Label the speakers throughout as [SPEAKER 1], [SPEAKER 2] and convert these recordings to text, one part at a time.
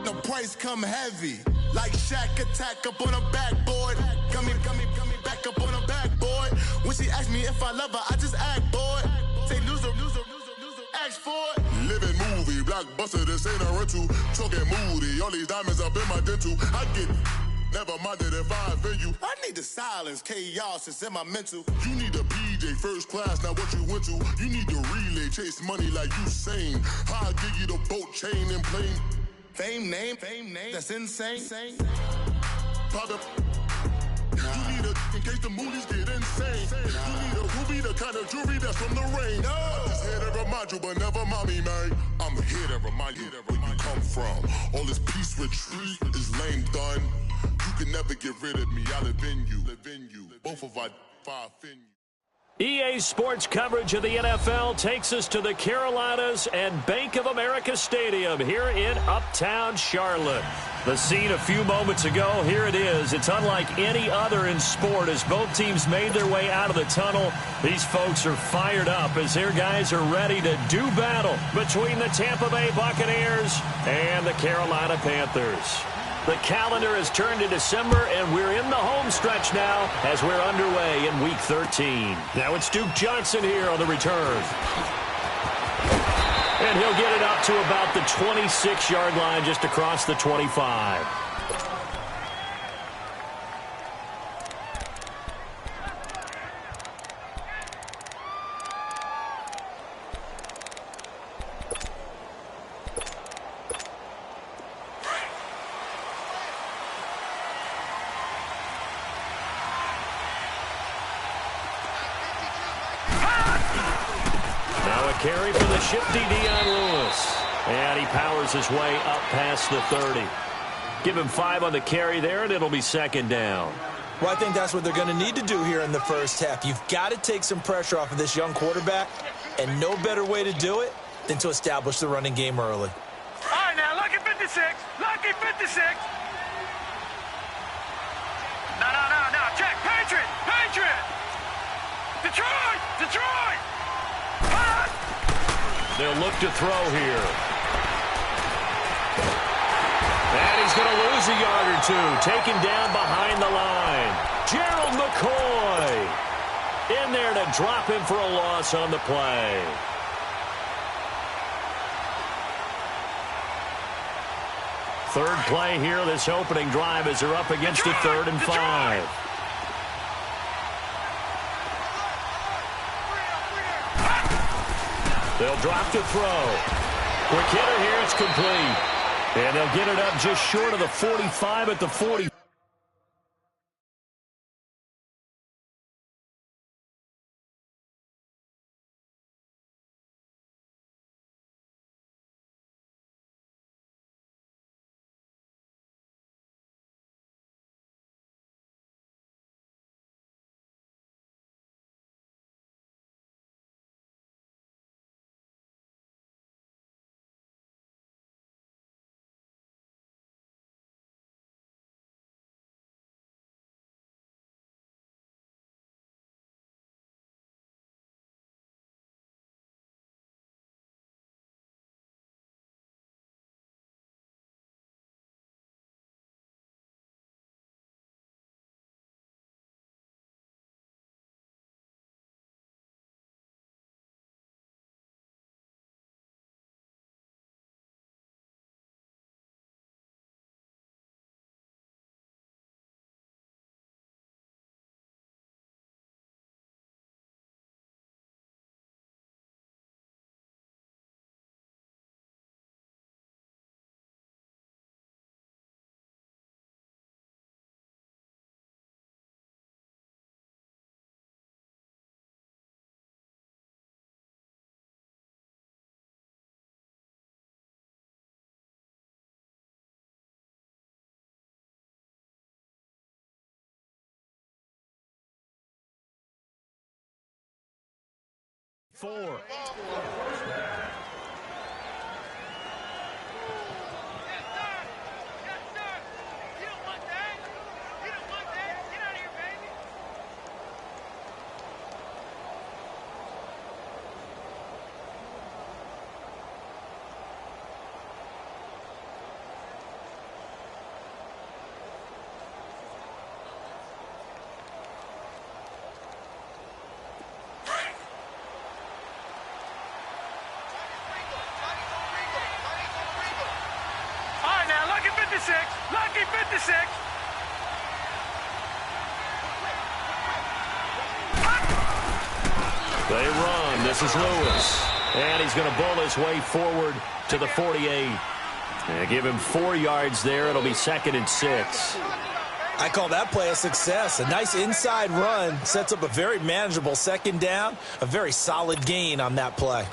[SPEAKER 1] The price come heavy. Like Shaq attack up on a backboard. Coming back up on a backboard. When she ask me if I love her, I just act bored. Say loser, ask for it. Living movie, blockbuster, this ain't a rental. Talking moody, all these diamonds up in my dental. I get never minded if I offend you. I need the silence, chaos is in my mental. You need a PJ first class, not what you went to. You need the relay, chase money like you sane. How I give you the boat chain and plane. Fame name, that's insane. Father, you need a in case the movies get insane. You need a ruby, the kind of jewelry that's from the rain. No. I'm just here to remind you, but never mommy, man. I'm here to remind you where you come from. All this peace retreat is lame done. You can never get rid of me. I live in you. Both of our five in you.
[SPEAKER 2] EA Sports coverage of the NFL takes us to the Carolinas and Bank of America Stadium here in Uptown Charlotte. The scene a few moments ago, here it is. It's unlike any other in sport as both teams made their way out of the tunnel. These folks are fired up as their guys are ready to do battle between the Tampa Bay Buccaneers and the Carolina Panthers. The calendar has turned to December, and we're in the home stretch now as we're underway in Week 13. Now it's Duke Johnson here on the return. And he'll get it up to about the 26-yard line just across the 25. Carry for the shifty Dion Lewis. And he powers his way up past the 30. Give him 5 on the carry there, and it'll be second down.
[SPEAKER 3] Well, I think that's what they're going to need to do here in the first half. You've got to take some pressure off of this young quarterback, and no better way to do it than to establish the running game early.
[SPEAKER 4] All right, now, lucky 56. Lucky 56. No. Check. Patriot. Detroit.
[SPEAKER 2] They'll look to throw here. And he's going to lose a yard or two. Taken down behind the line. Gerald McCoy in there to drop him for a loss on the play. Third play here, this opening drive as they're up against a 3rd and 5. They'll drop to throw. Quick hitter here, it's complete. And they'll get it up just short of the 45 at the 40. Four.
[SPEAKER 4] 56. Lucky 56.
[SPEAKER 2] They run. This is Lewis. And he's going to bull his way forward to the 48. And give him 4 yards there. It'll be 2nd and 6.
[SPEAKER 3] I call that play a success. A nice inside run sets up a very manageable 2nd down. A very solid gain on that play.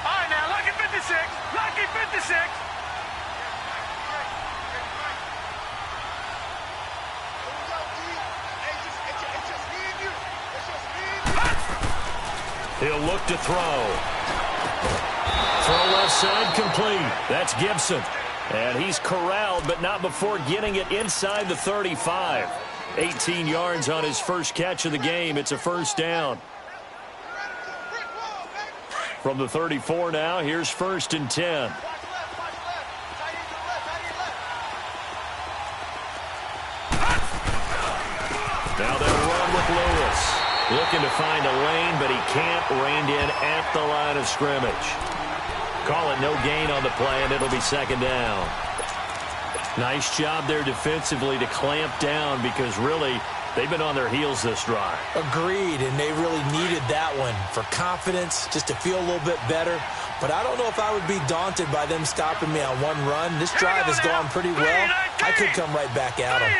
[SPEAKER 4] All right, now, lucky 56. Lucky 56.
[SPEAKER 2] He'll look to throw. Throw left side complete. That's Gibson. And he's corralled, but not before getting it inside the 35. 18 yards on his first catch of the game. It's a 1st down. From the 34 now, here's 1st and 10. Now they'll run with Lewis. Looking to find a lane, but he can't. Reined in at the line of scrimmage. Call it no gain on the play, and it'll be 2nd down. Nice job there defensively to clamp down because really they've been on their heels this drive.
[SPEAKER 3] Agreed, and they really needed that one for confidence, just to feel a little bit better. But I don't know if I would be daunted by them stopping me on one run. This drive has gone pretty well. I could come right back at them.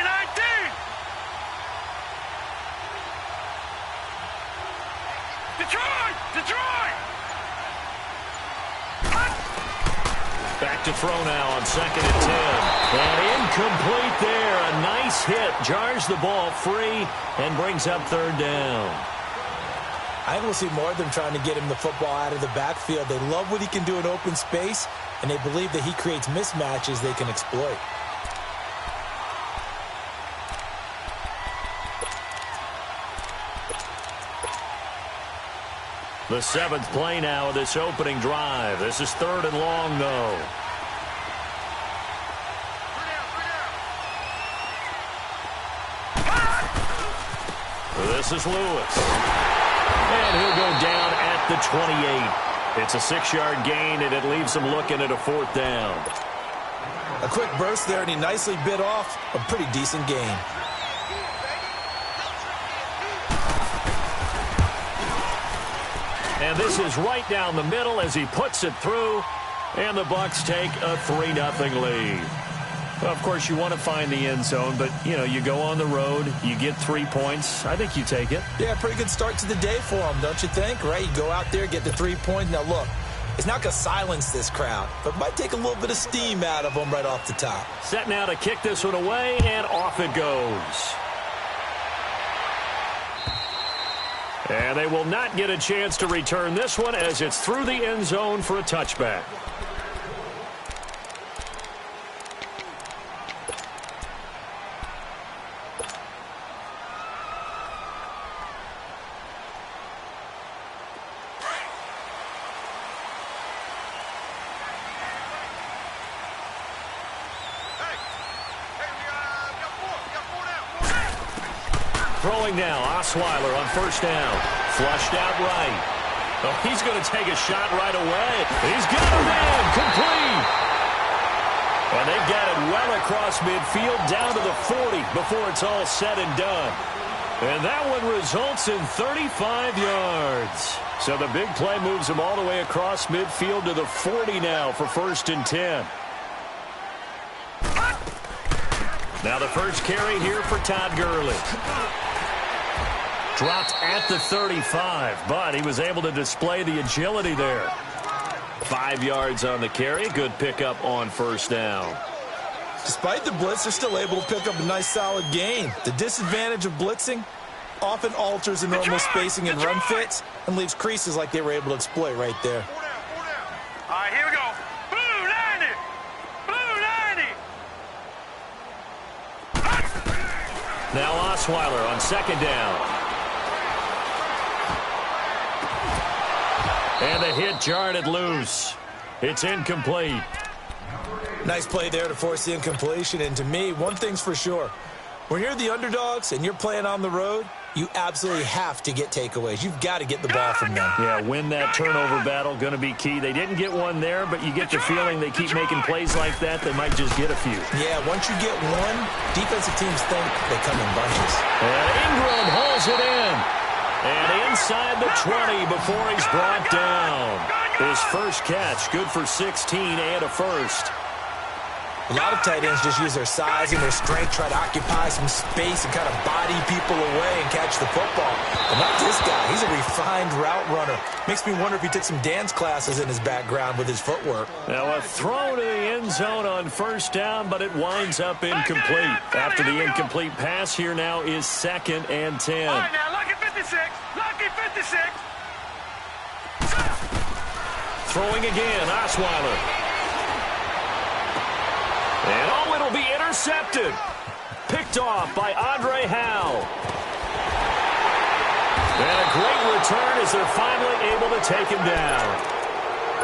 [SPEAKER 4] Detroit!
[SPEAKER 2] Back to throw now on 2nd and 10. And incomplete there. A nice hit. Jars the ball free and brings up 3rd down.
[SPEAKER 3] I think we'll see more of them trying to get him the football out of the backfield. They love what he can do in open space, and they believe that he creates mismatches they can exploit.
[SPEAKER 2] The 7th play now of this opening drive. This is 3rd and long, though. This is Lewis. And he'll go down at the 28. It's a 6-yard gain, and it leaves him looking at a 4th down.
[SPEAKER 3] A quick burst there, and he nicely bit off a pretty decent gain.
[SPEAKER 2] And this is right down the middle as he puts it through, and the Bucs take a 3-0 lead. Well, of course, you want to find the end zone, but, you know, you go on the road, you get 3 points. I think you take it.
[SPEAKER 3] Yeah, pretty good start to the day for him, don't you think? Right, you go out there, get the 3 points. Now, look, it's not going to silence this crowd, but might take a little bit of steam out of them right off the top.
[SPEAKER 2] Set now to kick this one away, and off it goes. And they will not get a chance to return this one as it's through the end zone for a touchback. Throwing now, Osweiler on 1st down. Flushed out right. Oh, he's going to take a shot right away. He's got a man, complete. And they've got it well across midfield down to the 40 before it's all said and done. And that one results in 35 yards. So the big play moves him all the way across midfield to the 40 now for 1st and 10. Now the first carry here for Todd Gurley. Dropped at the 35, but he was able to display the agility there. 5 yards on the carry. Good pickup on 1st down.
[SPEAKER 3] Despite the blitz, they're still able to pick up a nice solid gain. The disadvantage of blitzing often alters the normal spacing and run fits and leaves creases like they were able to exploit right there.
[SPEAKER 4] All right, here we go. Blue 90. Blue 90.
[SPEAKER 2] Now Osweiler on 2nd down. And the hit jarred it loose. It's incomplete.
[SPEAKER 3] Nice play there to force the incompletion. And to me, one thing's for sure. When you're the underdogs and you're playing on the road, you absolutely have to get takeaways. You've got to get the ball from them.
[SPEAKER 2] Yeah, win that turnover battle, going to be key. They didn't get one there, but you get the feeling they keep making plays like that, they might just get a few.
[SPEAKER 3] Yeah, once you get one, defensive teams think they come in bunches.
[SPEAKER 2] And Ingram hauls it in. And inside the 20 before he's brought down. His first catch, good for 16 and a first.
[SPEAKER 3] A lot of tight ends just use their size and their strength, try to occupy some space and kind of body people away and catch the football. But not this guy. He's a refined route runner. Makes me wonder if he took some dance classes in his background with his footwork.
[SPEAKER 2] Now a throw to the end zone on first down, but it winds up incomplete. After the incomplete pass, here now is 2nd and 10.
[SPEAKER 4] All right, now, lucky 56. Lucky 56.
[SPEAKER 2] Throwing again, Osweiler. And it'll be intercepted. Picked off by Andre Howell. And a great return as they're finally able to take him down.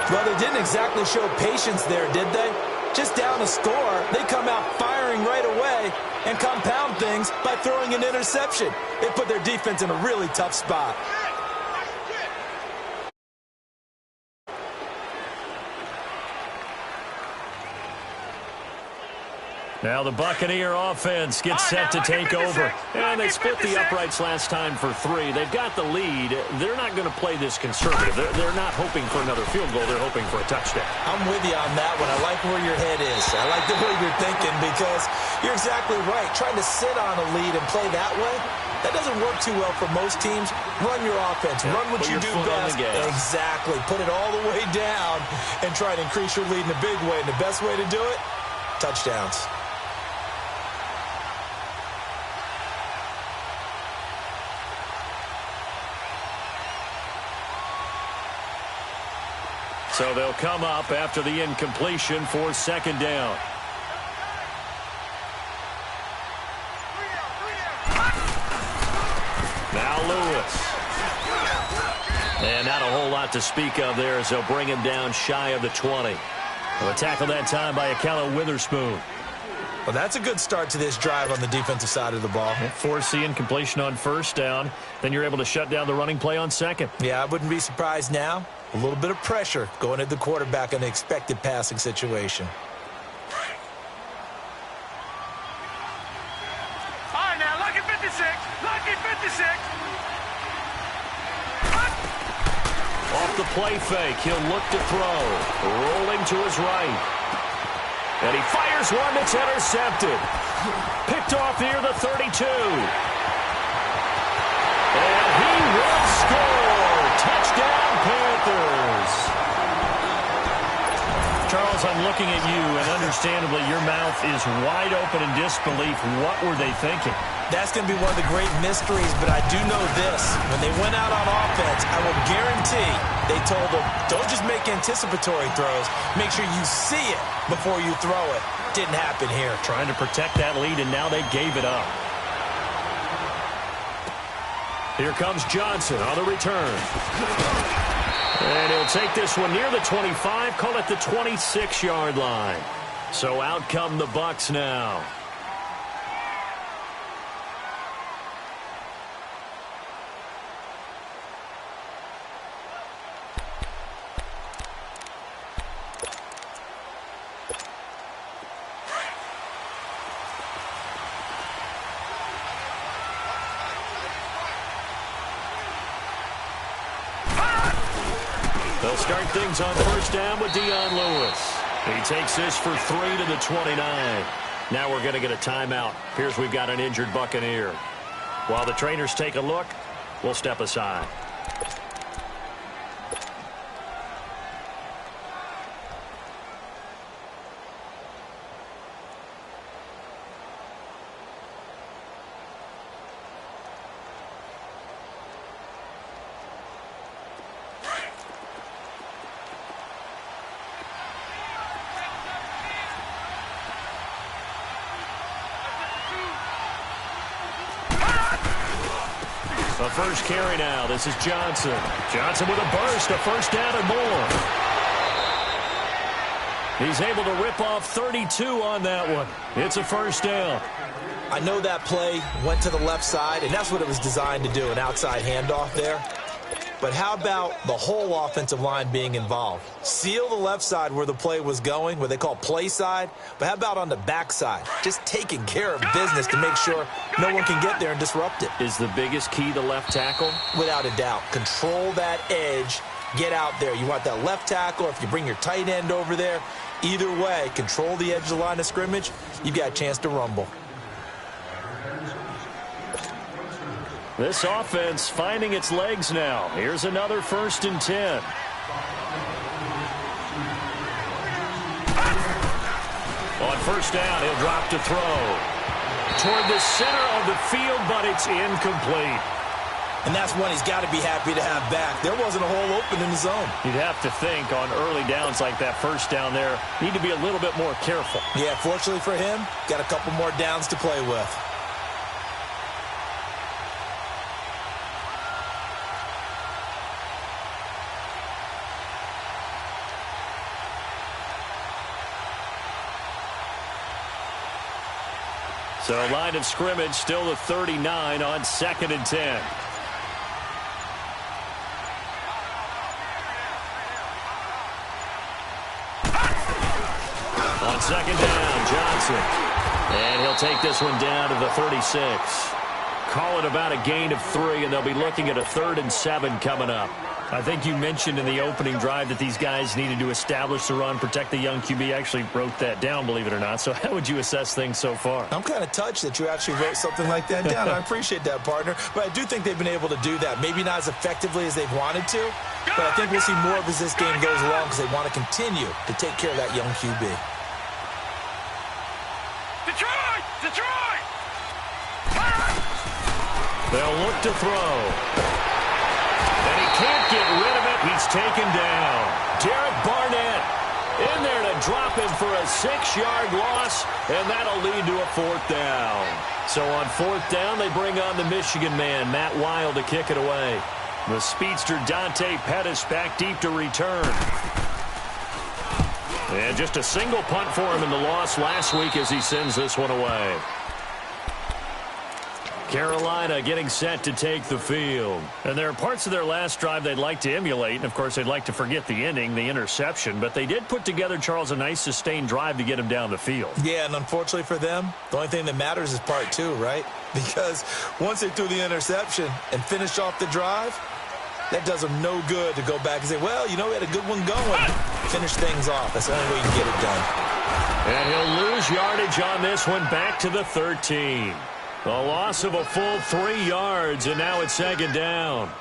[SPEAKER 3] Well, they didn't exactly show patience there, did they? Just down a score, they come out firing right away and compound things by throwing an interception. It put their defense in a really tough spot.
[SPEAKER 2] Now the Buccaneer offense gets set to take over. And they split the uprights last time for 3. They've got the lead. They're not going to play this conservative. They're not hoping for another field goal. They're hoping for a touchdown.
[SPEAKER 3] I'm with you on that one. I like where your head is. I like the way you're thinking because you're exactly right. Trying to sit on a lead and play that way, that doesn't work too well for most teams. Run your offense. Run what you do best. Exactly. Put it all the way down and try to increase your lead in a big way. And the best way to do it, touchdowns.
[SPEAKER 2] So they'll come up after the incompletion for 2nd down. Now Lewis. And not a whole lot to speak of there as they'll bring him down shy of the 20. A tackle that time by Ahkello Witherspoon.
[SPEAKER 3] Well, that's a good start to this drive on the defensive side of the ball.
[SPEAKER 2] Force the incompletion on first down. Then you're able to shut down the running play on 2nd.
[SPEAKER 3] Yeah, I wouldn't be surprised now. A little bit of pressure going at the quarterback in an expected passing situation.
[SPEAKER 4] All right, now, lucky 56. Lucky 56.
[SPEAKER 2] Off the play fake, he'll look to throw. Rolling to his right. And he fires one that's intercepted. Picked off near the 32. And he will score. Touchdown, Panthers. Charles, I'm looking at you, and understandably your mouth is wide open in disbelief. What were they thinking?
[SPEAKER 3] That's going to be one of the great mysteries, but I do know this. When they went out on offense, I will guarantee they told them, don't just make anticipatory throws. Make sure you see it before you throw it. Didn't happen here.
[SPEAKER 2] Trying to protect that lead, and now they gave it up. Here comes Johnson on the return. And he'll take this one near the 25, call it the 26-yard line. So out come the Bucs now. They'll start things on first down with Dion Lewis. He takes this for 3 to the 29. Now we're going to get a timeout. Here's we've got an injured Buccaneer. While the trainers take a look, we'll step aside. A first carry now. This is Johnson. Johnson with a burst, a first down and more. He's able to rip off 32 on that one. It's a first down.
[SPEAKER 3] I know that play went to the left side, and that's what it was designed to do, an outside handoff there. But how about the whole offensive line being involved? Seal the left side where the play was going, what they call play side. But how about on the back side? Just taking care of business to make sure no one can get there and disrupt it.
[SPEAKER 2] Is the biggest key the left tackle?
[SPEAKER 3] Without a doubt. Control that edge. Get out there. You want that left tackle. If you bring your tight end over there, either way, control the edge of the line of scrimmage. You've got a chance to rumble.
[SPEAKER 2] This offense finding its legs now. Here's another 1st and 10. On first down, he'll drop to throw. Toward the center of the field, but it's incomplete.
[SPEAKER 3] And that's one he's got to be happy to have back. There wasn't a hole open in the zone.
[SPEAKER 2] You'd have to think on early downs like that first down there, need to be a little bit more careful.
[SPEAKER 3] Yeah, fortunately for him, got a couple more downs to play with.
[SPEAKER 2] So line of scrimmage still the 39 on 2nd and 10. On 2nd down, Johnson. And he'll take this one down to the 36. Call it about a gain of 3, and they'll be looking at a 3rd and 7 coming up. I think you mentioned in the opening drive that these guys needed to establish the run, protect the young QB. I actually wrote that down, believe it or not. So how would you assess things so far?
[SPEAKER 3] I'm kind of touched that you actually wrote something like that down. I appreciate that, partner. But I do think they've been able to do that. Maybe not as effectively as they've wanted to, but I think we'll see more of as this game goes along because they want to continue to take care of that young QB.
[SPEAKER 4] Detroit! Detroit!
[SPEAKER 2] They'll look to throw. And he can't get rid of it. He's taken down. Derek Barnett in there to drop him for a 6-yard loss, and that'll lead to a 4th down. So on 4th down, they bring on the Michigan man, Matt Wild, to kick it away. The speedster Dante Pettis back deep to return. And just a single punt for him in the loss last week as he sends this one away. Carolina getting set to take the field. And there are parts of their last drive they'd like to emulate. And, of course, they'd like to forget the ending, the interception. But they did put together, Charles, a nice sustained drive to get him down the field.
[SPEAKER 3] Yeah, and unfortunately for them, the only thing that matters is part 2, right? Because once they threw the interception and finished off the drive, that does them no good to go back and say, well, you know, we had a good one going. Finish things off. That's the only way you can get it done.
[SPEAKER 2] And he'll lose yardage on this one back to the 13. A loss of a full 3 yards, and now it's 2nd down.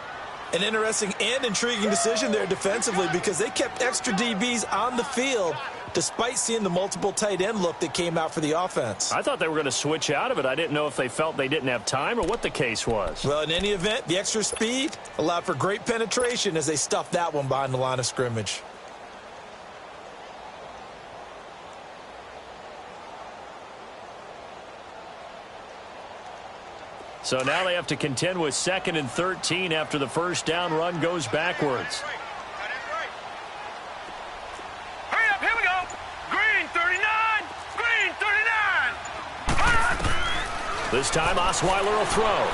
[SPEAKER 3] An interesting and intriguing decision there defensively because they kept extra DBs on the field despite seeing the multiple tight end look that came out for the offense.
[SPEAKER 2] I thought they were going to switch out of it. I didn't know if they felt they didn't have time or what the case was.
[SPEAKER 3] Well, in any event, the extra speed allowed for great penetration as they stuffed that one behind the line of scrimmage.
[SPEAKER 2] So now they have to contend with 2nd and 13 after the first down run goes backwards.
[SPEAKER 4] Hurry up, here we go. Green 39, green 39.
[SPEAKER 2] This time Osweiler will throw.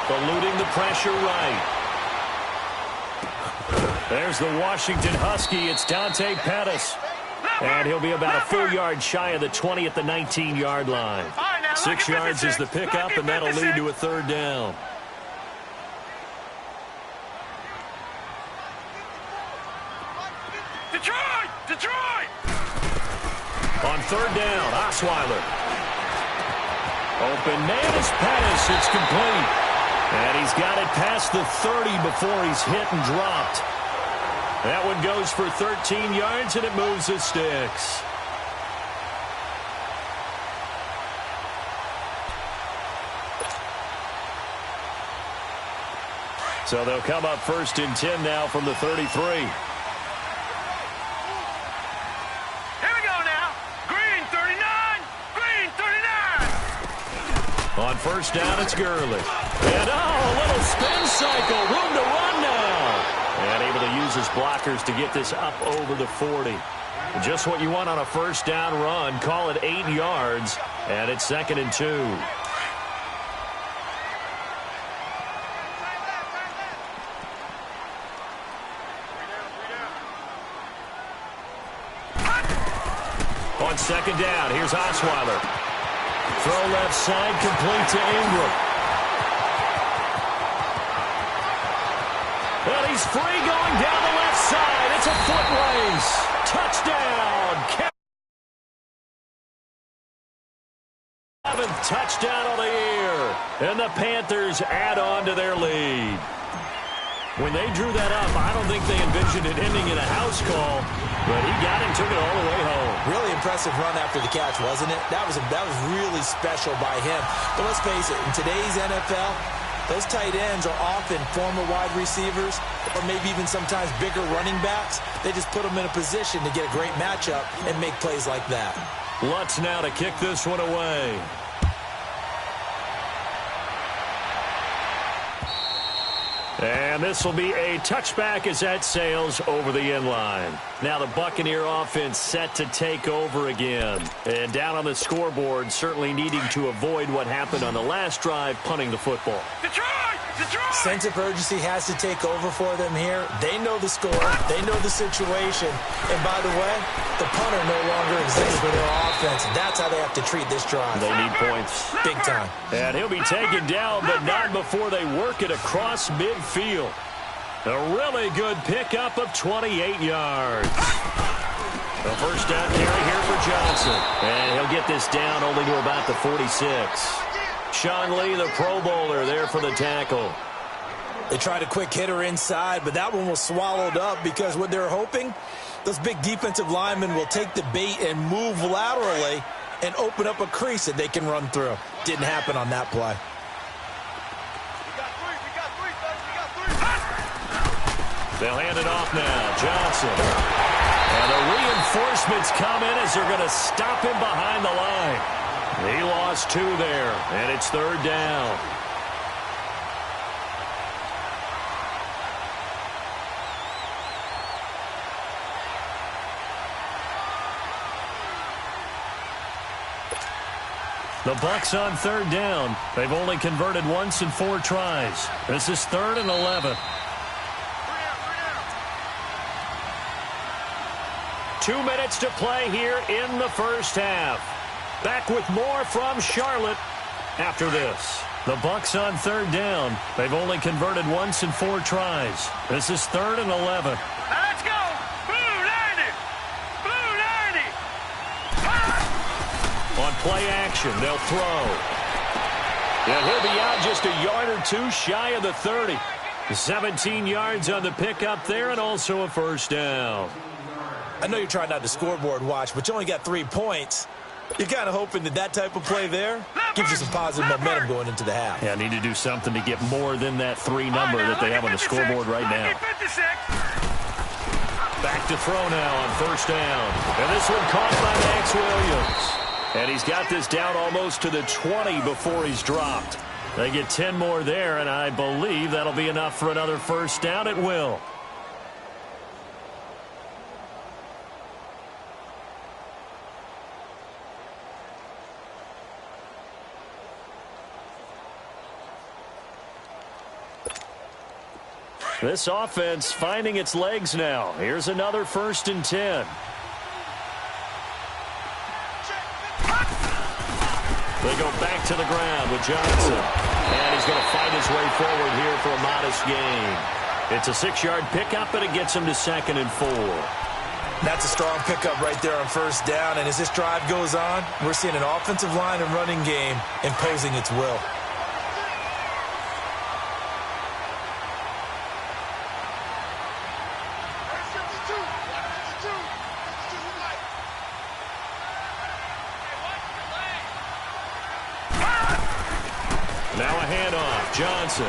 [SPEAKER 2] Eluding the pressure right. There's the Washington Husky. It's Dante Pettis. And he'll be about a full yard shy of the 20 at the 19-yard line. 6 yards is the pickup, and that'll lead to a 3rd down.
[SPEAKER 4] Detroit! Detroit!
[SPEAKER 2] On 3rd down, Osweiler. Open man is Pettis. It's complete. And he's got it past the 30 before he's hit and dropped. That one goes for 13 yards, and it moves the sticks. So they'll come up 1st and 10 now from the 33.
[SPEAKER 4] Here we go now. Green 39, green 39.
[SPEAKER 2] On 1st down, it's Gurley. And, a little spin cycle. Room to run now. And able to use his blockers to get this up over the 40. Just what you want on a first down run. Call it 8 yards, and it's 2nd and 2. On 2nd down, here's Osweiler. Throw left side, complete to Ingram. And he's free going down the left side. It's a foot race. Touchdown. 7th touchdown of the year. And the Panthers add on to their lead. When they drew that up, I don't think they envisioned it ending in a house call, but he got it and took it all the way home.
[SPEAKER 3] Really impressive run after the catch, wasn't it? That was really special by him. But let's face it, in today's NFL, those tight ends are often former wide receivers or maybe even sometimes bigger running backs. They just put them in a position to get a great matchup and make plays like that.
[SPEAKER 2] Lutz now to kick this one away. And this will be a touchback as that sails over the end line. Now the Buccaneer offense set to take over again. And down on the scoreboard, certainly needing to avoid what happened on the last drive, punting the football.
[SPEAKER 4] Detroit!
[SPEAKER 3] Sense of urgency has to take over for them here. They know the score. They know the situation. And by the way, the punter no longer exists for their offense. That's how they have to treat this drive.
[SPEAKER 2] They need points.
[SPEAKER 3] Big time.
[SPEAKER 2] And he'll be taken down, but not before they work it across midfield. A really good pickup of 28 yards. The first down carry here for Johnson. And he'll get this down only to about the 46. Sean Lee, the Pro Bowler, there for the tackle.
[SPEAKER 3] They tried a quick hitter inside, but that one was swallowed up because what they're hoping, those big defensive linemen will take the bait and move laterally and open up a crease that they can run through. Didn't happen on that play.
[SPEAKER 2] They'll hand it off now. Johnson. And the reinforcements come in as they're going to stop him behind the line. He lost 2 there, and it's 3rd down. The Bucs on 3rd down. They've only converted once in 4 tries. This is 3rd and 11. 2 minutes to play here in the first half. Back with more from Charlotte after this. The Bucs on 3rd down. They've only converted once in 4 tries. This is 3rd and 11.
[SPEAKER 4] Let's go! Blue 90! Blue 90!
[SPEAKER 2] On play action, they'll throw. And he'll be out just a yard or 2 shy of the 30. 17 yards on the pickup there and also a first down.
[SPEAKER 3] I know you're trying not to scoreboard watch, but you only got 3 points. You're kind of hoping that type of play there gives you some positive momentum going into the half.
[SPEAKER 2] Yeah, need to do something to get more than that 3 number that they have on the scoreboard right now. Back to throw now on first down. And this one caught by Max Williams. And he's got this down almost to the 20 before he's dropped. They get 10 more there, and I believe that'll be enough for another first down. It will. This offense finding its legs now. Here's another 1st and 10. They go back to the ground with Johnson. And he's going to fight his way forward here for a modest gain. It's a 6-yard pickup, and it gets him to 2nd and 4.
[SPEAKER 3] That's a strong pickup right there on first down. And as this drive goes on, we're seeing an offensive line and running game imposing its will.
[SPEAKER 2] Now a handoff. Johnson.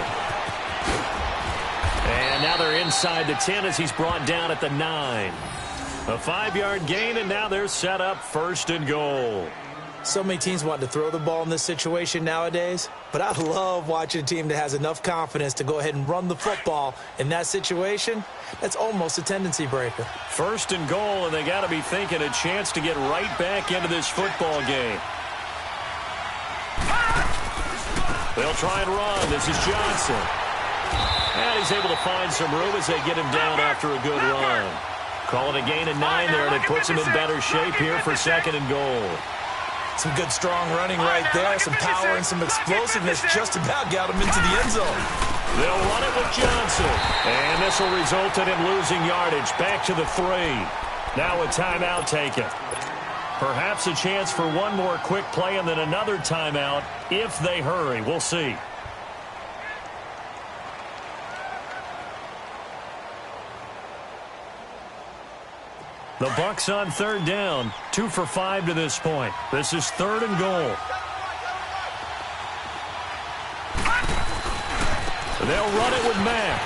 [SPEAKER 2] And now they're inside the 10 as he's brought down at the 9. A 5-yard gain, and now they're set up 1st and goal.
[SPEAKER 3] So many teams want to throw the ball in this situation nowadays, but I love watching a team that has enough confidence to go ahead and run the football in that situation. That's almost a tendency breaker.
[SPEAKER 2] 1st and goal, and they got to be thinking a chance to get right back into this football game. They'll try and run. This is Johnson. And he's able to find some room as they get him down after a good run. Call it a gain of 9 there, and it puts him in better shape here for 2nd and goal.
[SPEAKER 3] Some good, strong running right there. Some power and some explosiveness just about got him into the end zone.
[SPEAKER 2] They'll run it with Johnson. And this will result in him losing yardage. Back to the 3. Now a timeout taken. Perhaps a chance for one more quick play and then another timeout if they hurry. We'll see. The Bucks on 3rd down. 2 for 5 to this point. This is 3rd and goal. They'll run it with Mack.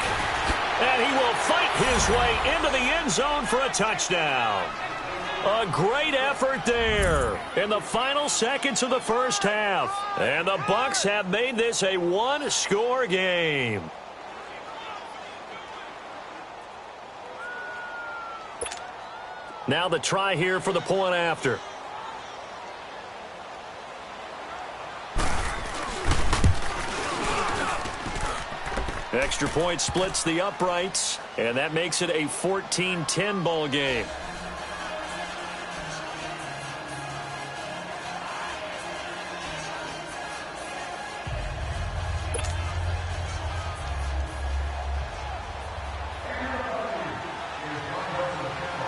[SPEAKER 2] And he will fight his way into the end zone for a touchdown. A great effort there in the final seconds of the first half. And the Bucks have made this a one-score game. Now the try here for the point after. Extra point splits the uprights, and that makes it a 14-10 ball game.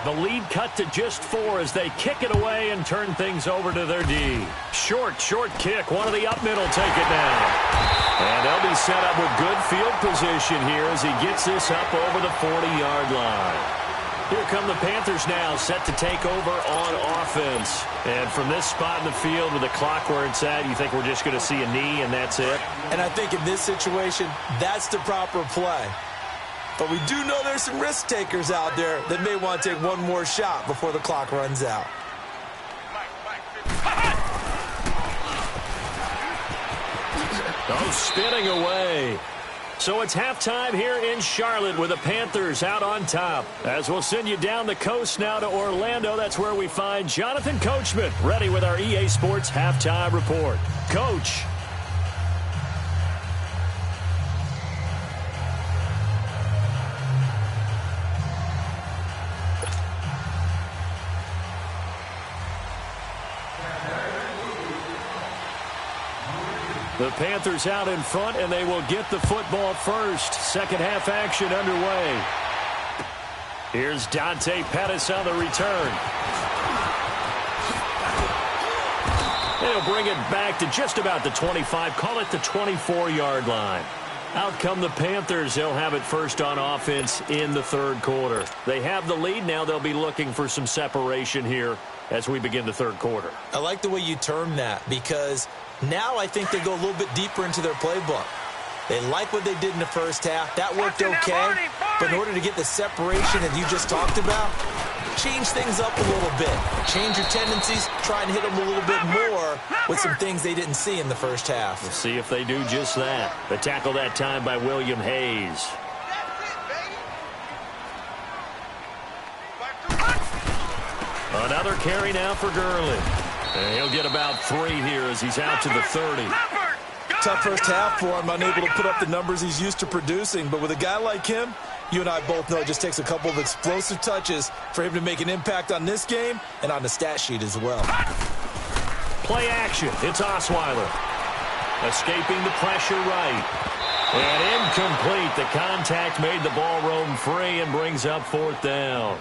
[SPEAKER 2] The lead cut to just 4 as they kick it away and turn things over to their D. Short kick. One of the up middle take it down. And they'll be set up with good field position here as he gets this up over the 40-yard line. Here come the Panthers now, set to take over on offense. And from this spot in the field with the clock where it's at, you think we're just going to see a knee and that's it?
[SPEAKER 3] And I think in this situation, that's the proper play. But we do know there's some risk takers out there that may want to take one more shot before the clock runs out.
[SPEAKER 2] Oh, spinning away. So it's halftime here in Charlotte with the Panthers out on top. As we'll send you down the coast now to Orlando, that's where we find Jonathan Coachman ready with our EA Sports Halftime Report. Coach. The Panthers out in front, and they will get the football first. Second half action underway. Here's Dante Pettis on the return. They'll bring it back to just about the 25, call it the 24-yard line. Out come the Panthers. They'll have it first on offense in the 3rd quarter. They have the lead now. They'll be looking for some separation here as we begin the 3rd quarter.
[SPEAKER 3] I like the way you term that because now I think they go a little bit deeper into their playbook. They like what they did in the first half. That worked okay. But in order to get the separation that you just talked about, change things up a little bit. Change your tendencies. Try and hit them a little bit more with some things they didn't see in the first half.
[SPEAKER 2] We'll see if they do just that. The tackle that time by William Hayes. Another carry now for Gurley. And he'll get about 3 here as he's out to the 30.
[SPEAKER 3] Tough first half for him, unable to put up the numbers he's used to producing. But with a guy like him, you and I both know it just takes a couple of explosive touches for him to make an impact on this game and on the stat sheet as well.
[SPEAKER 2] Play action. It's Osweiler. Escaping the pressure right. And incomplete. The contact made the ball roam free and brings up 4th down.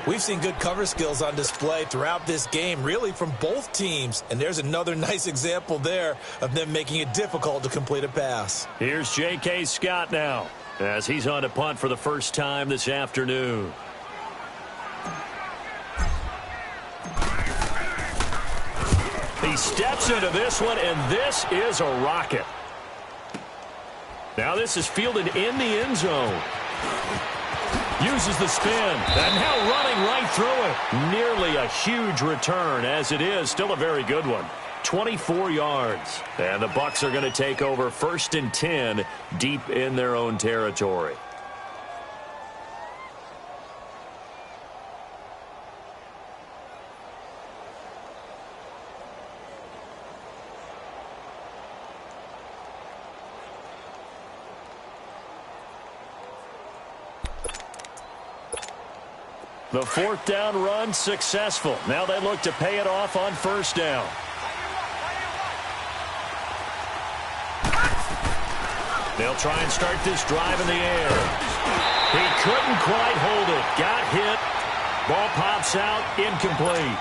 [SPEAKER 3] We've seen good cover skills on display throughout this game, really from both teams. And there's another nice example there of them making it difficult to complete a pass.
[SPEAKER 2] Here's J.K. Scott now as he's on to punt for the first time this afternoon. He steps into this one, and this is a rocket. Now this is fielded in the end zone. Uses the spin. And now running right through it. Nearly a huge return as it is. Still a very good one. 24 yards. And the Bucs are going to take over 1st and 10 deep in their own territory. The 4th down run successful. Now they look to pay it off on 1st down. They'll try and start this drive in the air. He couldn't quite hold it. Got hit. Ball pops out. Incomplete.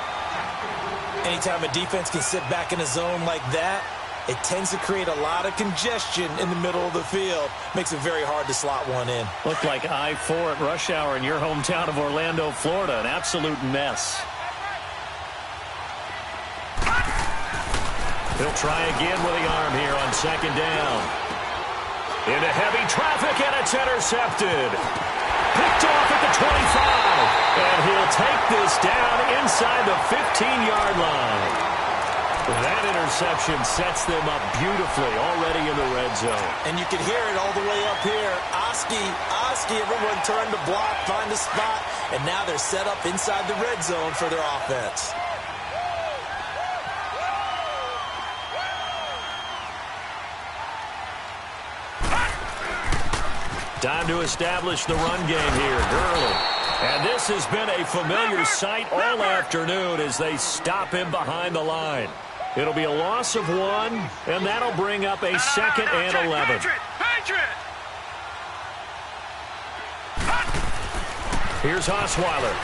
[SPEAKER 3] Anytime a defense can sit back in a zone like that, it tends to create a lot of congestion in the middle of the field. Makes it very hard to slot one in.
[SPEAKER 2] Looked like I-4 at rush hour in your hometown of Orlando, Florida. An absolute mess. He'll try again with the arm here on 2nd down. Into heavy traffic, and it's intercepted. Picked off at the 25. And he'll take this down inside the 15-yard line. That interception sets them up beautifully already in the red zone.
[SPEAKER 3] And you can hear it all the way up here. Oski, everyone turned to block, find a spot, and now they're set up inside the red zone for their offense.
[SPEAKER 2] Time to establish the run game here. Gurley. And this has been a familiar sight all afternoon as they stop him behind the line. It'll be a loss of 1, and that'll bring up a 2nd and 11. Here's Osweiler.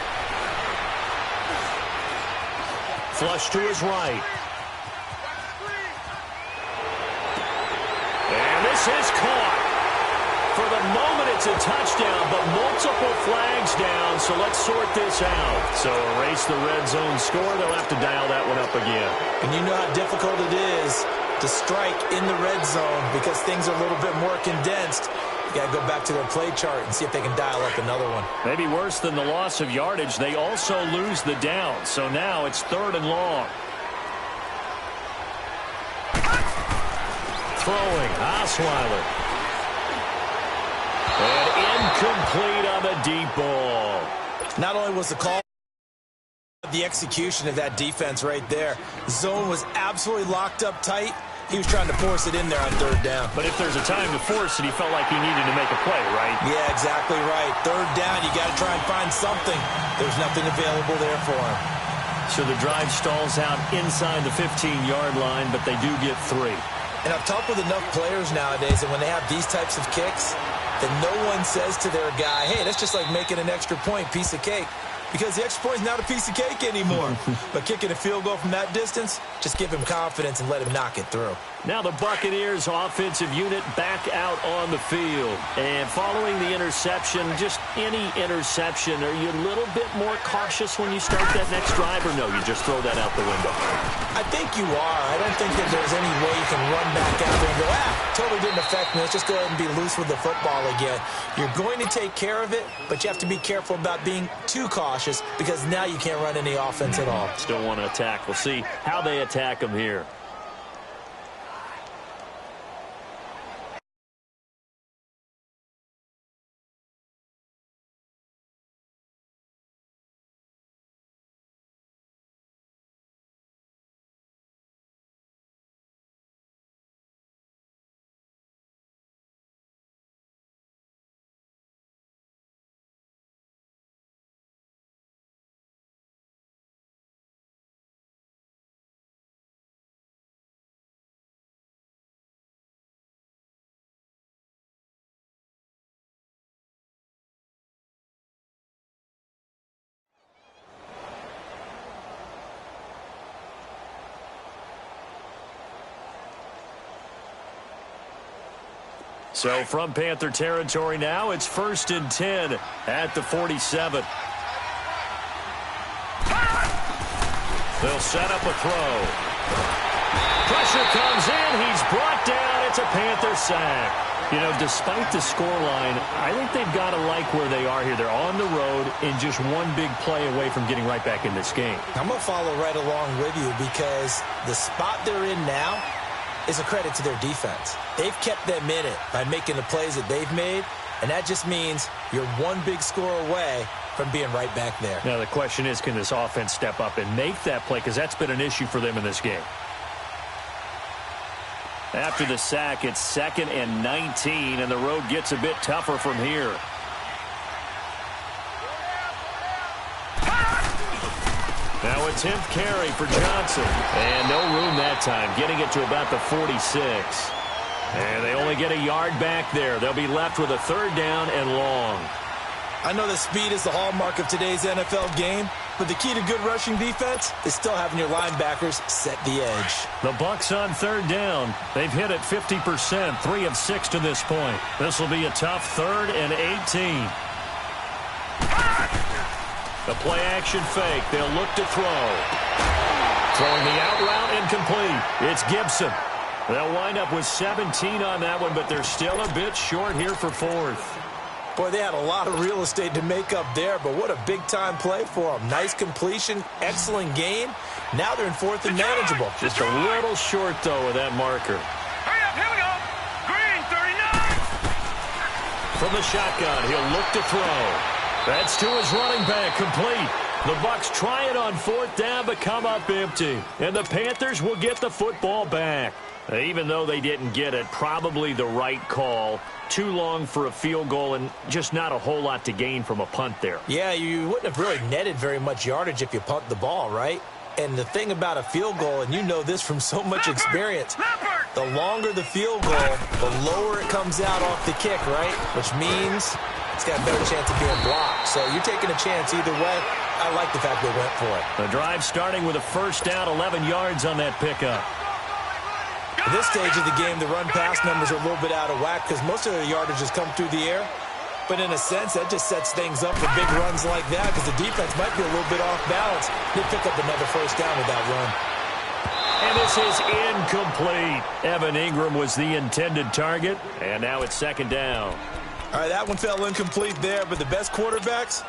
[SPEAKER 2] Flush to his right. And this is caught. For the moment, it's a touchdown, but multiple flags down, so let's sort this out. So erase the red zone score. They'll have to dial that one up again.
[SPEAKER 3] And you know how difficult it is to strike in the red zone because things are a little bit more condensed. You got to go back to their play chart and see if they can dial up another one.
[SPEAKER 2] Maybe worse than the loss of yardage, they also lose the down. So now it's 3rd and long. Throwing, Osweiler. And incomplete on the deep ball.
[SPEAKER 3] Not only was the call, the execution of that defense right there. Zone was absolutely locked up tight. He was trying to force it in there on 3rd down.
[SPEAKER 2] But if there's a time to force it, he felt like he needed to make a play, right?
[SPEAKER 3] Yeah, exactly right. 3rd down, you got to try and find something. There's nothing available there for him.
[SPEAKER 2] So the drive stalls out inside the 15-yard line, but they do get 3.
[SPEAKER 3] And I've talked with enough players nowadays that when they have these types of kicks, that no one says to their guy, hey, that's just like making an extra point, piece of cake. Because the extra point is not a piece of cake anymore. But kicking a field goal from that distance, just give him confidence and let him knock it through.
[SPEAKER 2] Now the Buccaneers offensive unit back out on the field. And following the interception, just any interception, are you a little bit more cautious when you start that next drive, or no, you just throw that out the window?
[SPEAKER 3] I think you are. I don't think that there's any way you can run back out there and go, totally didn't affect me. Let's just go ahead and be loose with the football again. You're going to take care of it, but you have to be careful about being too cautious because now you can't run any offense at all.
[SPEAKER 2] Still want to attack. We'll see how they attack him here. So from Panther territory now, it's 1st and 10 at the 47. They'll set up a throw. Pressure comes in. He's brought down it's a Panther sack. You know, despite the scoreline, I think they've got to like where they are here. They're on the road and just one big play away from getting right back in this game.
[SPEAKER 3] I'm going to follow right along with you because the spot they're in now is a credit to their defense. They've kept them in it by making the plays that they've made, and that just means you're one big score away from being right back there.
[SPEAKER 2] Now, the question is, can this offense step up and make that play? Because that's been an issue for them in this game. After the sack, it's 2nd and 19, and the road gets a bit tougher from here. Now a 10th carry for Johnson. And no room that time, getting it to about the 46. And they only get a yard back there. They'll be left with a 3rd down and long.
[SPEAKER 3] I know that speed is the hallmark of today's NFL game, but the key to good rushing defense is still having your linebackers set the edge.
[SPEAKER 2] The Bucs on 3rd down. They've hit it 50%, 3 of 6 to this point. This will be a tough 3rd and 18. The play action fake. They'll look to throw. Throwing the out route incomplete. It's Gibson. They'll wind up with 17 on that one, but they're still a bit short here for 4th.
[SPEAKER 3] Boy, they had a lot of real estate to make up there, but what a big-time play for them. Nice completion, excellent gain. Now they're in 4th and manageable.
[SPEAKER 2] Just a little short, though, with that marker.
[SPEAKER 4] Hurry up, here we go. Green, 39.
[SPEAKER 2] From the shotgun, he'll look to throw. That's to his running back, complete. The Bucs try it on 4th down, but come up empty. And the Panthers will get the football back. Even though they didn't get it, probably the right call. Too long for a field goal and just not a whole lot to gain from a punt there.
[SPEAKER 3] Yeah, you wouldn't have really netted very much yardage if you punt the ball, right? And the thing about a field goal, and you know this from so much experience, the longer the field goal, the lower it comes out off the kick, right? Which means it's got a better chance of being blocked. So you're taking a chance either way. I like the fact they went for it.
[SPEAKER 2] The drive starting with a 1st down, 11 yards on that pickup.
[SPEAKER 3] At this stage of the game, the run-pass numbers are a little bit out of whack because most of the yardage has come through the air. But in a sense, that just sets things up for big runs like that because the defense might be a little bit off balance. They pick up another 1st down with that run.
[SPEAKER 2] And this is incomplete. Evan Ingram was the intended target, and now it's 2nd down.
[SPEAKER 3] All right, that one fell incomplete there, but the best quarterbacks,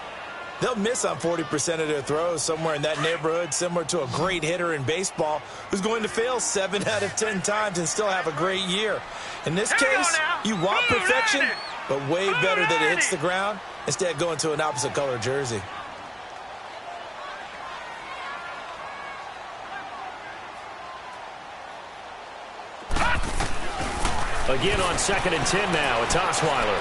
[SPEAKER 3] they'll miss on 40% of their throws, somewhere in that neighborhood, similar to a great hitter in baseball who's going to fail 7 out of 10 times and still have a great year. In this case, you want perfection, but way better that it hits the ground instead of going to an opposite color jersey.
[SPEAKER 2] Again on 2nd and 10 now, it's Osweiler.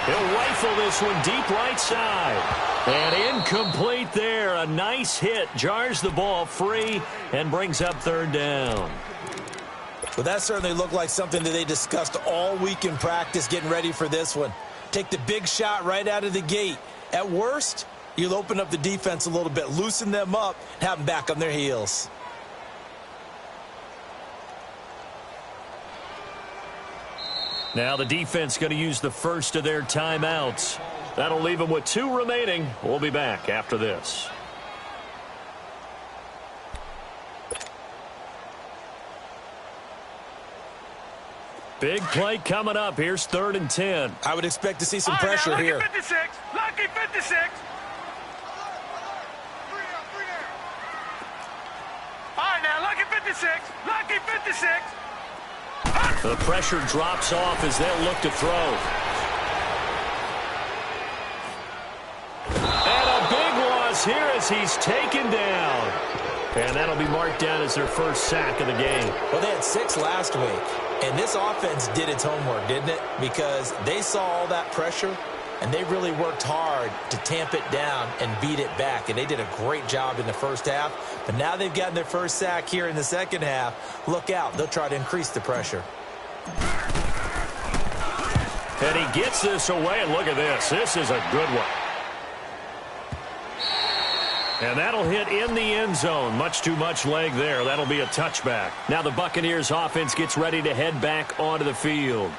[SPEAKER 2] He'll rifle this one deep right side. And incomplete there. A nice hit. Jars the ball free and brings up 3rd down.
[SPEAKER 3] Well, that certainly looked like something that they discussed all week in practice getting ready for this one. Take the big shot right out of the gate. At worst, you'll open up the defense a little bit, loosen them up, and have them back on their heels.
[SPEAKER 2] Now the defense going to use the first of their timeouts. That'll leave them with 2 remaining. We'll be back after this. Big play coming up. Here's 3rd and 10.
[SPEAKER 3] I would expect to see some pressure here.
[SPEAKER 4] Lucky 56. Lucky 56. All right, now, lucky 56. Lucky 56.
[SPEAKER 2] The pressure drops off as they'll look to throw. And a big loss here as he's taken down. And that'll be marked down as their 1st sack of the game.
[SPEAKER 3] Well, they had 6 last week, and this offense did its homework, didn't it? Because they saw all that pressure, and they really worked hard to tamp it down and beat it back. And they did a great job in the 1st half. But now they've gotten their 1st sack here in the 2nd half. Look out. They'll try to increase the pressure.
[SPEAKER 2] And he gets this away, and look at this. This is a good one. And that'll hit in the end zone. Much too much leg there. That'll be a touchback. Now the Buccaneers offense gets ready to head back onto the field.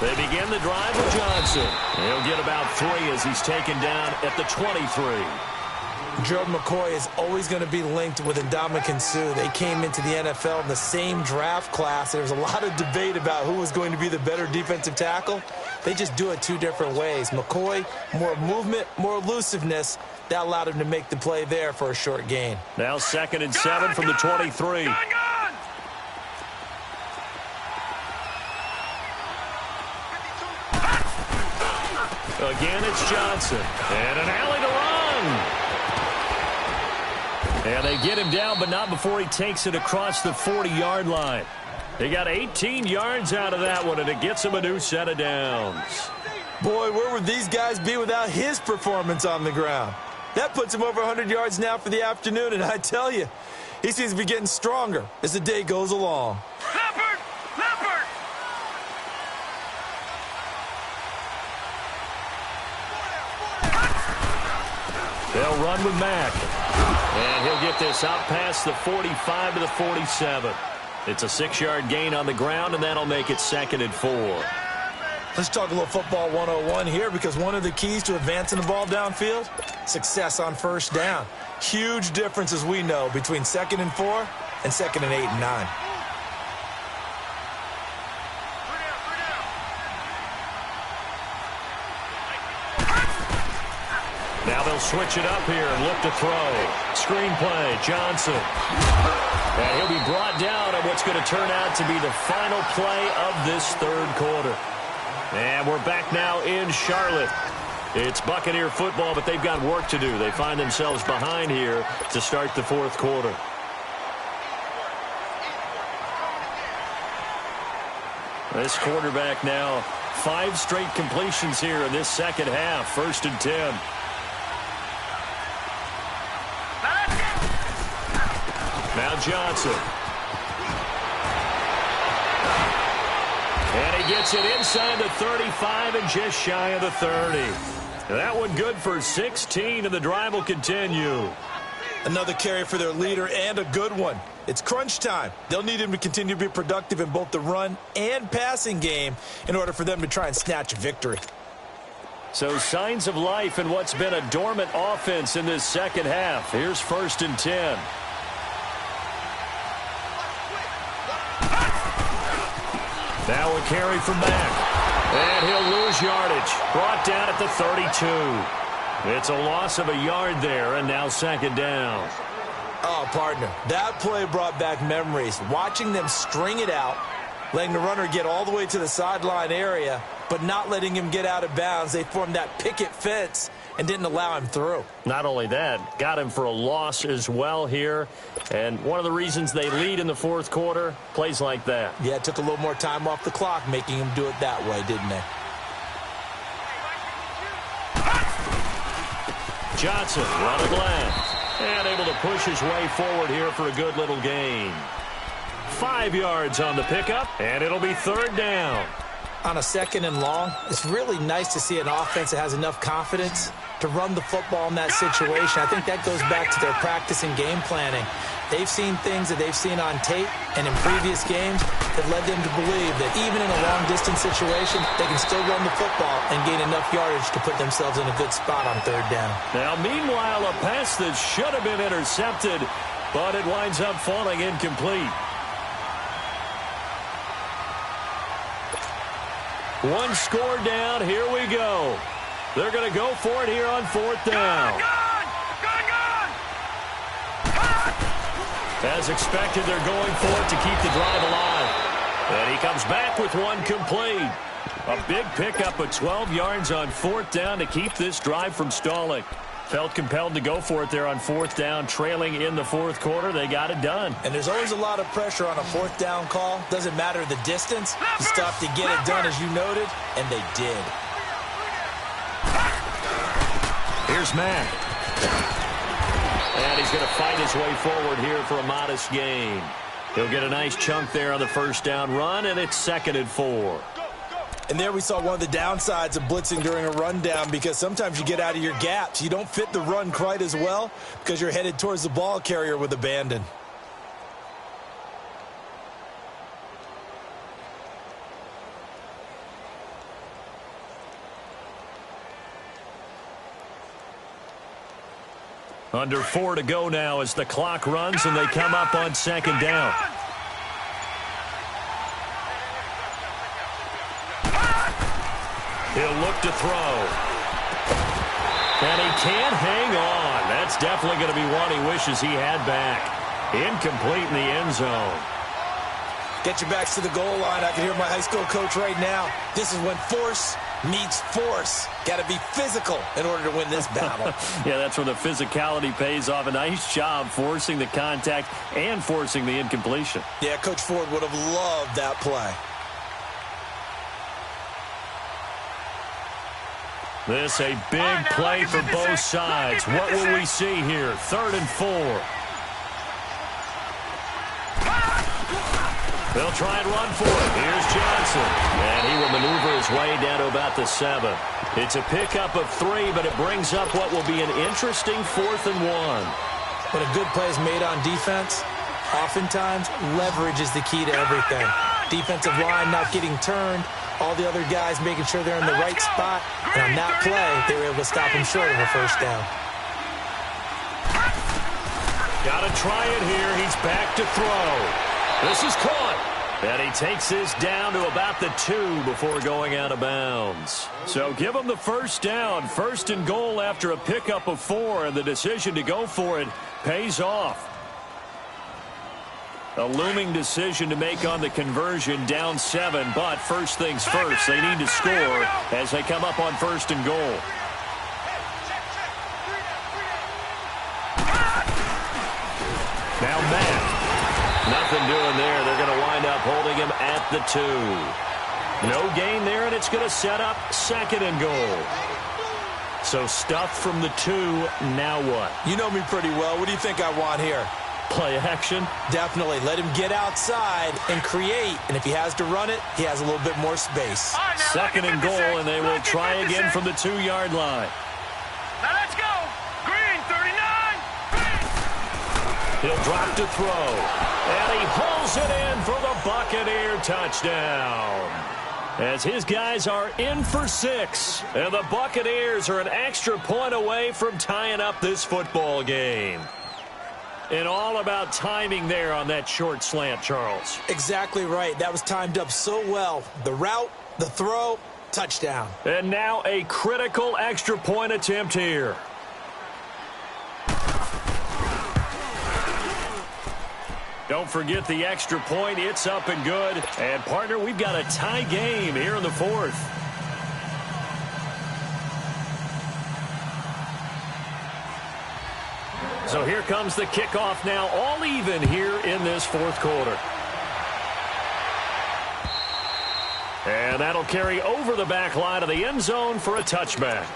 [SPEAKER 2] They begin the drive with Johnson. He'll get about 3 as he's taken down at the 23.
[SPEAKER 3] Gerald McCoy is always going to be linked with Ndamukong Suh. They came into the NFL in the same draft class. There was a lot of debate about who was going to be the better defensive tackle. They just do it 2 different ways. McCoy, more movement, more elusiveness. That allowed him to make the play there for a short gain.
[SPEAKER 2] Now 2nd and 7 from the 23. Again, it's Johnson. And an alley to run. And they get him down, but not before he takes it across the 40-yard line. They got 18 yards out of that one, and it gets him a new set of downs.
[SPEAKER 3] Boy, where would these guys be without his performance on the ground? That puts him over 100 yards now for the afternoon, and I tell you, he seems to be getting stronger as the day goes along.
[SPEAKER 4] Leopard! Leopard!
[SPEAKER 2] They'll run with Mack. And he'll get this out past the 45 to the 47. It's a 6-yard gain on the ground, and that'll make it 2nd and 4.
[SPEAKER 3] Let's talk a little football 101 here, because one of the keys to advancing the ball downfield, success on first down. Huge difference, as we know, between 2nd and 4 and 2nd and 8 and 9.
[SPEAKER 2] Now they'll switch it up here and look to throw. Screen play, Johnson. And he'll be brought down on what's going to turn out to be the final play of this 3rd quarter. And we're back now in Charlotte. It's Buccaneer football, but they've got work to do. They find themselves behind here to start the 4th quarter. This quarterback now, 5 straight completions here in this 2nd half. 1st and 10. Now Johnson. And he gets it inside the 35 and just shy of the 30. That one good for 16, and the drive will continue.
[SPEAKER 3] Another carry for their leader, and a good one. It's crunch time. They'll need him to continue to be productive in both the run and passing game in order for them to try and snatch a victory.
[SPEAKER 2] So signs of life in what's been a dormant offense in this 2nd half. Here's 1st and 10. Now a carry from Mack. And he'll lose yardage. Brought down at the 32. It's a loss of a yard there, and now 2nd down.
[SPEAKER 3] Oh, partner, that play brought back memories. Watching them string it out, letting the runner get all the way to the sideline area, but not letting him get out of bounds. They formed that picket fence and didn't allow him through.
[SPEAKER 2] Not only that, got him for a loss as well here. And one of the reasons they lead in the 4th quarter, plays like that.
[SPEAKER 3] Yeah, it took a little more time off the clock, making him do it that way, didn't they?
[SPEAKER 2] Johnson running left. And able to push his way forward here for a good little gain. 5 yards on the pickup, and it'll be 3rd down.
[SPEAKER 3] On a 2nd and long, it's really nice to see an offense that has enough confidence to run the football in that situation. I think that goes back to their practice and game planning. They've seen things that they've seen on tape and in previous games that led them to believe that even in a long-distance situation, they can still run the football and gain enough yardage to put themselves in a good spot on 3rd down.
[SPEAKER 2] Now, meanwhile, a pass that should have been intercepted, but it winds up falling incomplete. One score down. Here we go. They're going to go for it here on 4th down. As expected, they're going for it to keep the drive alive. And he comes back with one complete. A big pickup of 12 yards on 4th down to keep this drive from stalling. Felt compelled to go for it there on 4th down, trailing in the 4th quarter. They got it done.
[SPEAKER 3] And there's always a lot of pressure on a 4th down call. Doesn't matter the distance. You stop to get it done, as you noted, and they did.
[SPEAKER 2] Here's Mack. And he's going to fight his way forward here for a modest gain. He'll get a nice chunk there on the 1st down run, and it's 2nd and 4.
[SPEAKER 3] And there we saw one of the downsides of blitzing during a rundown, because sometimes you get out of your gaps. You don't fit the run quite as well because you're headed towards the ball carrier with abandon.
[SPEAKER 2] Under 4 to go now as the clock runs and they come up on second down. He'll look to throw. And he can't hang on. That's definitely going to be one he wishes he had back. Incomplete in the end zone.
[SPEAKER 3] Get your backs to the goal line. I can hear my high school coach right now. This is when force meets force. Got to be physical in order to win this battle.
[SPEAKER 2] Yeah, that's where the physicality pays off. A nice job forcing the contact and forcing the incompletion.
[SPEAKER 3] Yeah, Coach Ford would have loved that play.
[SPEAKER 2] This a big play for both sides. What will we see here? 3rd and 4. They'll try and run for it. Here's Johnson. And he will maneuver his way down to about the 7. It's a pickup of 3, but it brings up what will be an interesting 4th and 1.
[SPEAKER 3] When a good play is made on defense, oftentimes leverage is the key to everything. Defensive line not getting turned, all the other guys making sure they're in the right spot. And on that play, they were able to stop him short of a first down.
[SPEAKER 2] Got to try it here. He's back to throw. This is caught. And he takes this down to about the 2 before going out of bounds. So give him the first down. 1st and goal after a pickup of 4, and the decision to go for it pays off. A looming decision to make on the conversion, down 7, but first things first, they need to score as they come up on 1st and goal. Now Matt. Nothing doing there. They're going to wind up holding him at the 2. No gain there, and it's going to set up 2nd and goal. So stuffed from the 2, now what?
[SPEAKER 3] You know me pretty well. What do you think I want here?
[SPEAKER 2] Play action?
[SPEAKER 3] Definitely. Let him get outside and create. And if he has to run it, he has a little bit more space.
[SPEAKER 2] 2nd and goal, and they will try again from the 2-yard line.
[SPEAKER 4] Now let's go. Green, 39.
[SPEAKER 2] He'll drop to throw. And he pulls it in for the Buccaneer touchdown. As his guys are in for 6. And the Buccaneers are an extra point away from tying up this football game. And all about timing there on that short slant, Charles.
[SPEAKER 3] Exactly right. That was timed up so well. The route, the throw, touchdown.
[SPEAKER 2] And now a critical extra point attempt here. Don't forget the extra point. It's up and good. And, partner, we've got a tie game here in the 4th. So here comes the kickoff now, all even here in this 4th quarter. And that'll carry over the back line of the end zone for a touchback.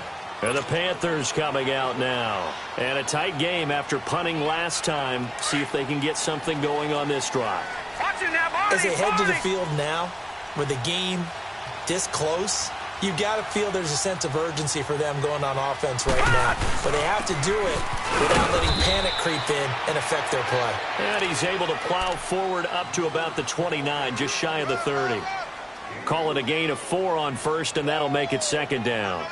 [SPEAKER 2] And the Panthers coming out now. And a tight game after punting last time. See if they can get something going on this drive.
[SPEAKER 3] As they head to the field now, with the game this close, you've got to feel there's a sense of urgency for them going on offense right now. But they have to do it without letting panic creep in and affect their play.
[SPEAKER 2] And he's able to plow forward up to about the 29, just shy of the 30. Call it a gain of 4 on 1st, and that'll make it 2nd down.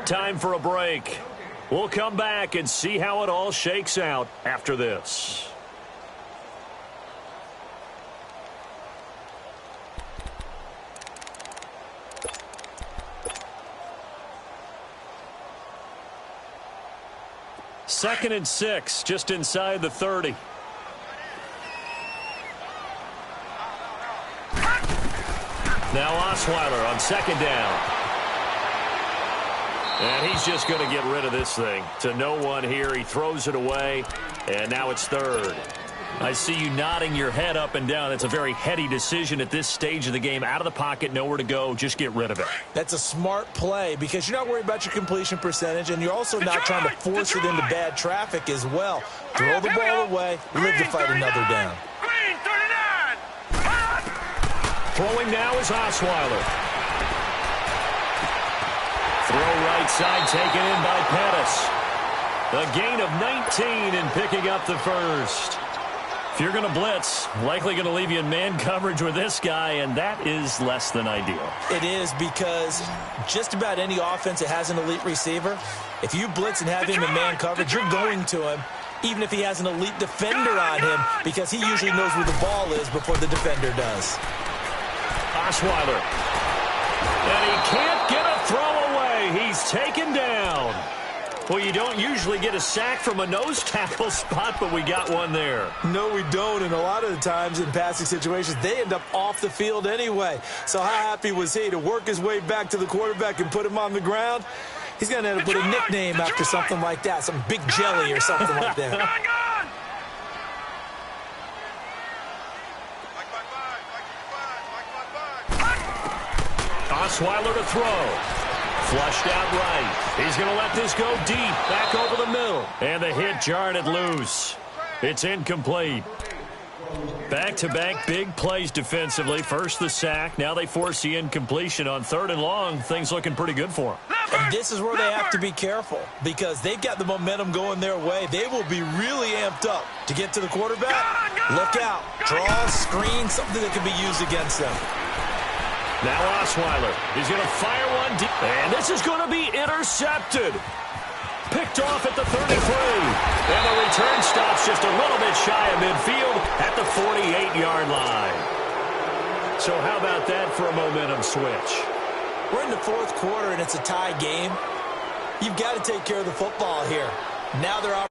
[SPEAKER 2] Time for a break. We'll come back and see how it all shakes out after this. Second and 6, just inside the 30. Now Osweiler on 2nd down. And he's just going to get rid of this thing to no one here. He throws it away, and now it's 3rd. I see you nodding your head up and down. That's a very heady decision at this stage of the game. Out of the pocket, nowhere to go. Just get rid of it.
[SPEAKER 3] That's a smart play because you're not worried about your completion percentage, and you're also not trying to force it into bad traffic as well. Throw the ball away, live to fight another down.
[SPEAKER 4] Green 39.
[SPEAKER 2] Throwing now is Osweiler. Throw right side taken in by Pettis. A gain of 19 and picking up the first. If you're going to blitz, likely going to leave you in man coverage with this guy, and that is less than ideal.
[SPEAKER 3] It is because just about any offense that has an elite receiver, if you blitz and have him in man coverage, you're going to him, even if he has an elite defender on him, because he usually knows where the ball is before the defender does.
[SPEAKER 2] Osweiler. And he can't get a throw away. He's taken down. Well, you don't usually get a sack from a nose tackle spot, but we got one there.
[SPEAKER 3] No, we don't, and a lot of the times in passing situations, they end up off the field anyway. So how happy was he to work his way back to the quarterback and put him on the ground? He's going to end up with a nickname after something like that, some Big Jelly or something like that.
[SPEAKER 2] Osweiler to throw. Flushed out right. He's going to let this go deep. Back over the middle. And the hit jarred it loose. It's incomplete. Back-to-back big plays defensively. First the sack. Now they force the incompletion on 3rd and long. Things looking pretty good for them.
[SPEAKER 3] And this is where they have to be careful because they've got the momentum going their way. They will be really amped up to get to the quarterback. Look out. Draw, screen, something that can be used against them.
[SPEAKER 2] Now Osweiler. He's going to fire one deep. And this is going to be intercepted. Picked off at the 33. And the return stops just a little bit shy of midfield at the 48-yard line. So how about that for a momentum switch?
[SPEAKER 3] We're in the 4th quarter, and it's a tie game. You've got to take care of the football here. Now they're out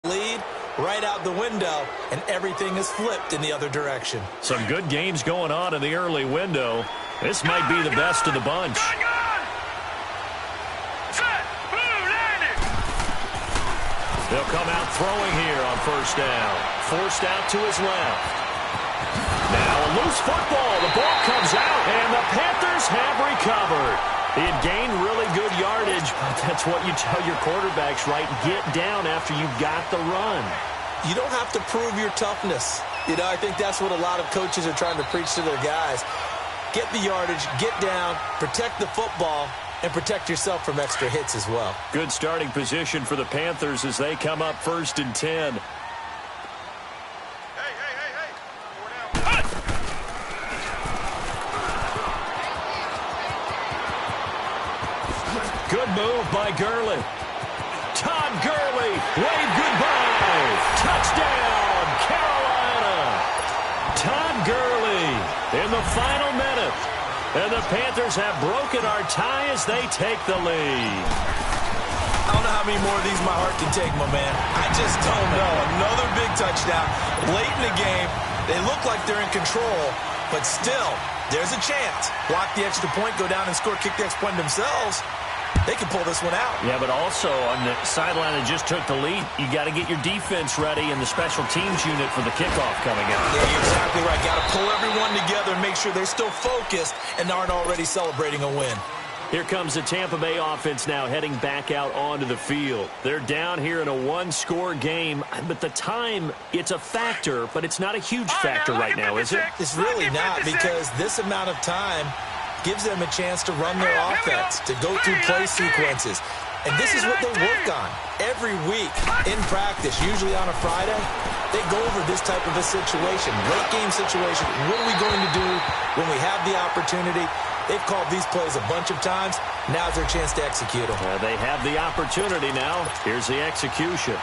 [SPEAKER 3] lead. Right out the window, and everything is flipped in the other direction.
[SPEAKER 2] Some good games going on in the early window. This might be the best of the bunch. They'll come out throwing here on 1st down. Forced out to his left. Now a loose football. The ball comes out, and the Panthers have recovered. He had gained really good yardage, but that's what you tell your quarterbacks, right? Get down after you've got the run.
[SPEAKER 3] You don't have to prove your toughness. You know, I think that's what a lot of coaches are trying to preach to their guys. Get the yardage, get down, protect the football, and protect yourself from extra hits as well.
[SPEAKER 2] Good starting position for the Panthers as they come up 1st and 10. Good move by Gurley. Todd Gurley, wave goodbye. Touchdown, Carolina. Todd Gurley in the final minute. And the Panthers have broken our tie as they take the lead.
[SPEAKER 3] I don't know how many more of these my heart can take, my man. I just don't know. Another big touchdown. Late in the game, they look like they're in control, but still, there's a chance. Block the extra point, go down and score, kick the extra point themselves. They can pull this one out.
[SPEAKER 2] Yeah, but also on the sideline that just took the lead, you got to get your defense ready and the special teams unit for the kickoff coming up.
[SPEAKER 3] Yeah, you're exactly right. Got to pull everyone together and make sure they're still focused and aren't already celebrating a win.
[SPEAKER 2] Here comes the Tampa Bay offense now heading back out onto the field. They're down here in a one-score game, but the time, it's a factor, but it's not a huge factor right now, is it?
[SPEAKER 3] It's really not because this amount of time gives them a chance to run their offense, to go through play sequences. And this is what they work on every week in practice, usually on a Friday. They go over this type of a situation, late game situation. What are we going to do when we have the opportunity? They've called these plays a bunch of times. Now's their chance to execute them.
[SPEAKER 2] They have the opportunity now. Here's the execution.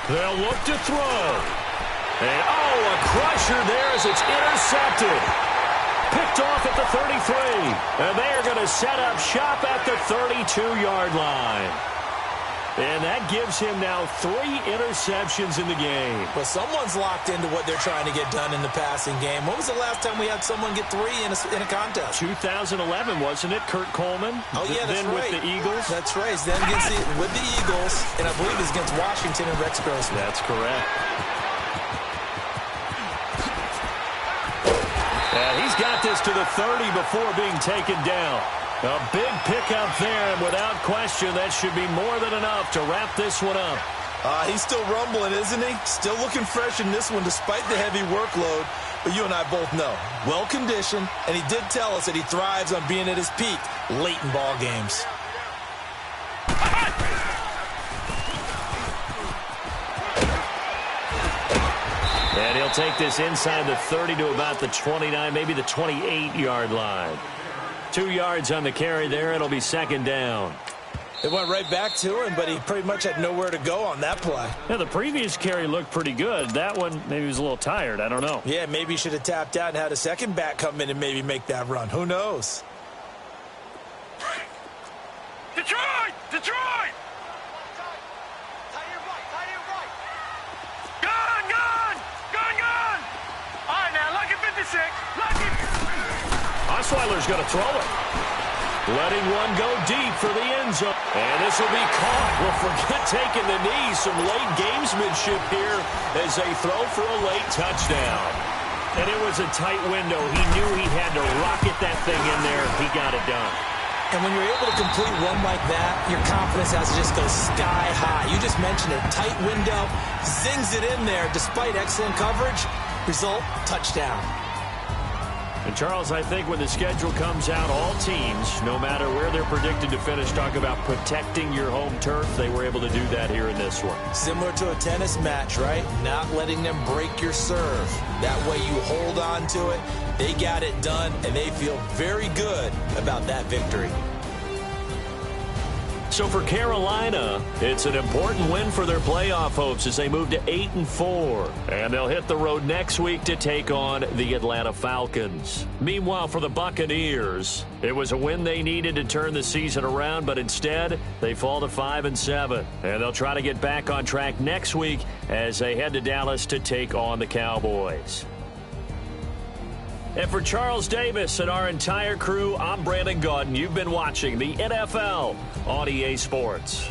[SPEAKER 2] They'll look to throw. And, a crusher there as it's intercepted. Picked off at the 33. And they are going to set up shop at the 32-yard line. And that gives him now 3 interceptions in the game.
[SPEAKER 3] But someone's locked into what they're trying to get done in the passing game. When was the last time we had someone get 3 in a contest?
[SPEAKER 2] 2011, wasn't it? Kurt Coleman?
[SPEAKER 3] Oh, yeah, that's
[SPEAKER 2] then
[SPEAKER 3] right.
[SPEAKER 2] with the Eagles?
[SPEAKER 3] That's right. Then with the Eagles, and I believe it's against Washington and Rex Grossman.
[SPEAKER 2] That's correct. And he's got this to the 30 before being taken down. A big pickup there, and without question, that should be more than enough to wrap this one up.
[SPEAKER 3] He's still rumbling, isn't he? Still looking fresh in this one despite the heavy workload. But you and I both know, well-conditioned, and he did tell us that he thrives on being at his peak late in ball games.
[SPEAKER 2] And he'll take this inside the 30 to about the 29, maybe the 28-yard line. 2 yards on the carry there. It'll be second down.
[SPEAKER 3] It went right back to him, but he pretty much had nowhere to go on that play.
[SPEAKER 2] Yeah, the previous carry looked pretty good. That one, maybe he was a little tired. I don't know.
[SPEAKER 3] Yeah, maybe he should have tapped out and had a second back come in and maybe make that run. Who knows?
[SPEAKER 4] Detroit! Detroit! Gun! Gun! Gun! Gun! All right, now, lucky 56. Lucky.
[SPEAKER 2] Osweiler's going to throw it. Letting one go deep for the end zone. And this will be caught. Well, forget taking the knee. Some late gamesmanship here as they throw for a late touchdown. And it was a tight window. He knew he had to rocket that thing in there. He got it done.
[SPEAKER 3] And when you're able to complete one like that, your confidence has to just go sky high. You just mentioned a tight window. Zings it in there despite excellent coverage. Result, touchdown.
[SPEAKER 2] And, Charles, I think when the schedule comes out, all teams, no matter where they're predicted to finish, talk about protecting your home turf. They were able to do that here in this one.
[SPEAKER 3] Similar to a tennis match, right? Not letting them break your serve. That way you hold on to it. They got it done, and they feel very good about that victory.
[SPEAKER 2] So for Carolina, it's an important win for their playoff hopes as they move to 8-4. And they'll hit the road next week to take on the Atlanta Falcons. Meanwhile, for the Buccaneers, it was a win they needed to turn the season around, but instead, they fall to 5-7. And they'll try to get back on track next week as they head to Dallas to take on the Cowboys. And for Charles Davis and our entire crew, I'm Brandon Gaudin. You've been watching the NFL on EA Sports.